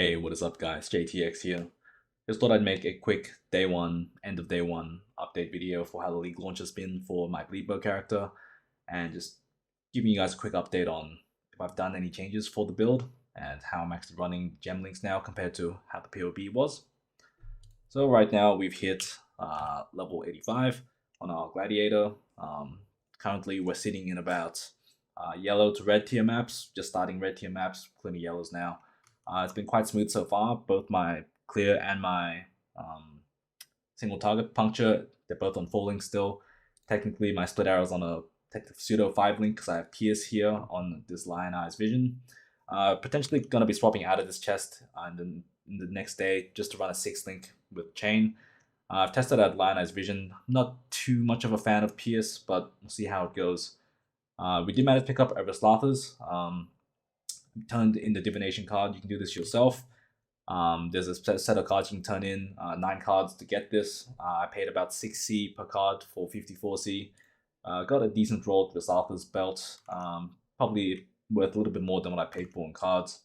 Hey, what is up, guys? JTX here. Just thought I'd make a quick day one, end of day one update video for how the league launch has been for my Bleedbow character, and just giving you guys a quick update on if I've done any changes for the build and how I'm actually running gem links now compared to how the POB was. So right now we've hit level 85 on our Gladiator. Currently we're sitting in about yellow to red tier maps, just starting red tier maps, clearing yellows now. It's been quite smooth so far. Both my clear and my single target puncture, they're both on 4 links still. Technically, my split arrow's on a pseudo 5 link because I have Pierce here on this Lionized Vision. Potentially going to be swapping out of this chest and then in the next day just to run a 6 link with Chain. I've tested out Lionized Vision. Not too much of a fan of Pierce, but we'll see how it goes. We did manage to pick up Everslathers. Turned in the Divination card. You can do this yourself. There's a set of cards you can turn in, 9 cards to get this. I paid about 6C per card for 54C. Got a decent roll to the Sarther's belt. Probably worth a little bit more than what I paid for in cards.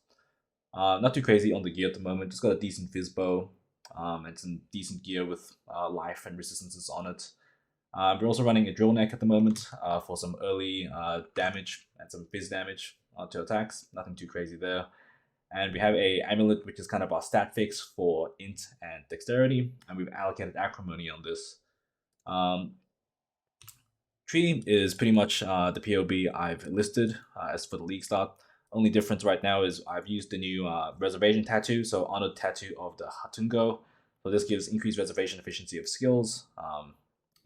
Not too crazy on the gear at the moment. Just got a decent Fizzbow and some decent gear with life and resistances on it. We're also running a Drill Neck at the moment for some early damage and some Fizz damage to attacks. Nothing too crazy there. And we have a Amulet, which is kind of our stat fix for Int and Dexterity, and we've allocated Acrimony on this. Tree is pretty much the POB I've listed as for the league start. Only difference right now is I've used the new Reservation Tattoo, so Honored Tattoo of the Hatungo. So this gives increased reservation efficiency of skills.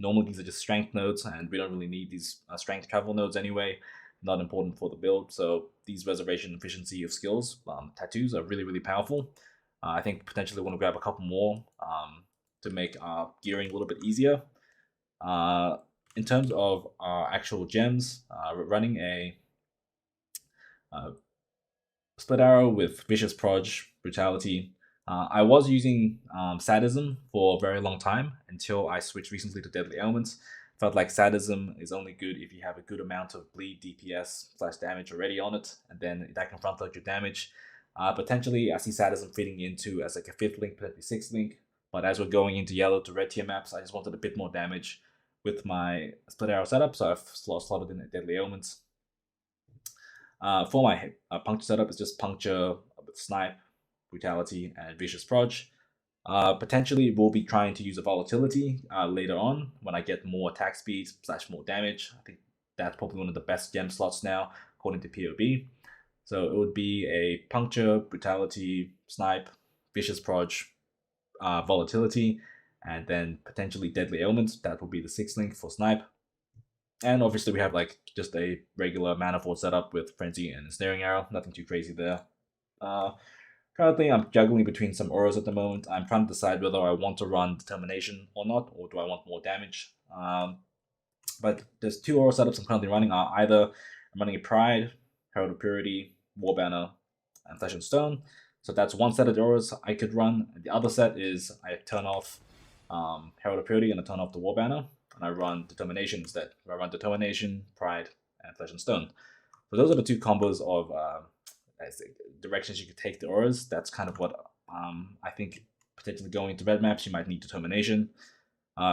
Normally these are just strength nodes, and we don't really need these strength travel nodes anyway. Not important for the build, so these reservation efficiency of skills tattoos are really, really powerful. I think potentially want to grab a couple more to make our gearing a little bit easier. In terms of our actual gems, we're running a split arrow with Vicious Proj, Brutality. I was using Sadism for a very long time until I switched recently to Deadly Elements. Felt like Sadism is only good if you have a good amount of bleed DPS / damage already on it, and then that can front load your damage. Potentially, I see Sadism fitting into as like a 5th link, potentially 6th link, but as we're going into yellow to red tier maps, I just wanted a bit more damage with my split arrow setup, so I've slotted in Deadly Elements. For my puncture setup, it's just puncture with Snipe, Brutality, and Vicious Proj. Potentially, we'll be trying to use a Volatility later on when I get more attack speed / more damage. I think that's probably one of the best gem slots now, according to POB. So it would be a Puncture, Brutality, Snipe, Vicious Proj, Volatility, and then potentially Deadly Elements. That will be the 6th link for Snipe. And obviously we have like just a regular Manifold setup with Frenzy and Snaring Arrow. Nothing too crazy there. Currently, I'm juggling between some auras at the moment. I'm trying to decide whether I want to run Determination or not, or do I want more damage. But there's 2 aura setups I'm currently running. Either I'm running a Pride, Herald of Purity, Warbanner, and Flesh and Stone. So that's one set of auras I could run. The other set is I turn off Herald of Purity and I turn off the Warbanner, and I run Determination instead. I run Determination, Pride, and Flesh and Stone. So those are the 2 combos of directions you could take the auras. That's kind of what I think potentially going to red maps you might need Determination.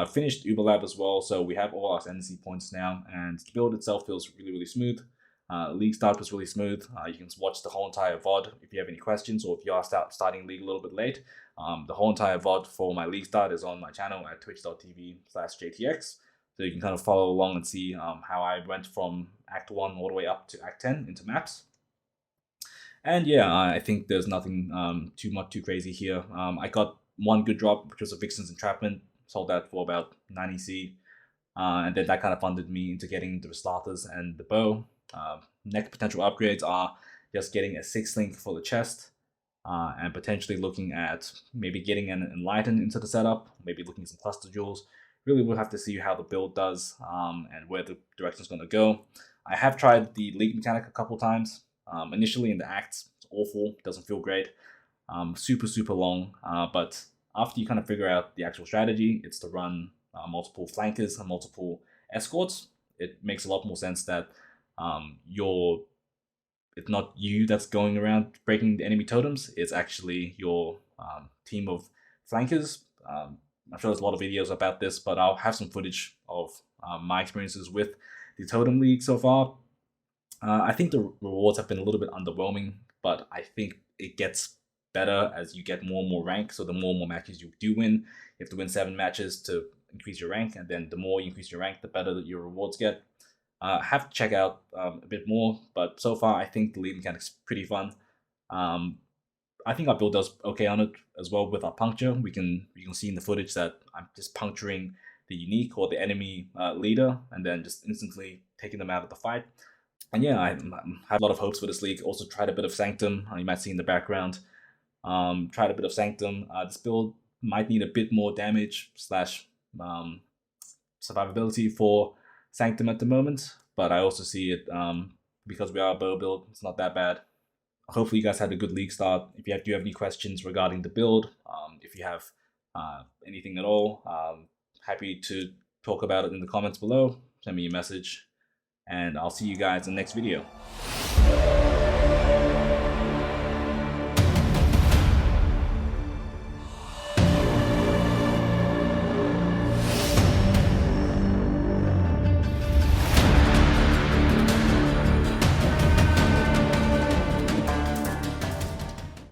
Finished Uber Lab as well, so we have all our ascendancy points now, and the build itself feels really, really smooth. League start was really smooth. You can watch the whole entire VOD if you have any questions, or if you are starting League a little bit late. The whole entire VOD for my League start is on my channel at twitch.tv/JTX. So you can kind of follow along and see how I went from Act 1 all the way up to Act 10 into maps. And yeah, I think there's nothing too crazy here. I got one good drop, which was a Vixen's Entrapment. Sold that for about 90C. And then that kind of funded me into getting the Slathers and the bow. Next potential upgrades are just getting a 6th link for the chest. And potentially looking at maybe getting an Enlighten into the setup. Maybe looking at some Cluster Jewels. Really, we'll have to see how the build does and where the direction is going to go. I have tried the League mechanic a couple times. Initially in the acts, it's awful, doesn't feel great, super long, but after you kind of figure out the actual strategy, it's to run multiple flankers and multiple escorts. It makes a lot more sense that your it's not you that's going around breaking the enemy totems. It's actually your team of flankers. I'm sure there's a lot of videos about this, but I'll have some footage of my experiences with the Totem League so far. I think the rewards have been a little bit underwhelming, but I think it gets better as you get more and more rank. So the more and more matches you do win, you have to win 7 matches to increase your rank, and then the more you increase your rank, the better your rewards get. Have to check out a bit more, but so far I think the lead mechanic's pretty fun. I think our build does okay on it as well with our puncture. You can see in the footage that I'm just puncturing the unique or the enemy leader, and then just instantly taking them out of the fight. And yeah, I have a lot of hopes for this league. Also tried a bit of Sanctum. You might see in the background. Tried a bit of Sanctum. This build might need a bit more damage slash survivability for Sanctum at the moment, but I also see it because we are a bow build. It's not that bad. Hopefully, you guys had a good league start. If you do have any questions regarding the build, if you have anything at all, happy to talk about it in the comments below. Send me a message, and I'll see you guys in the next video.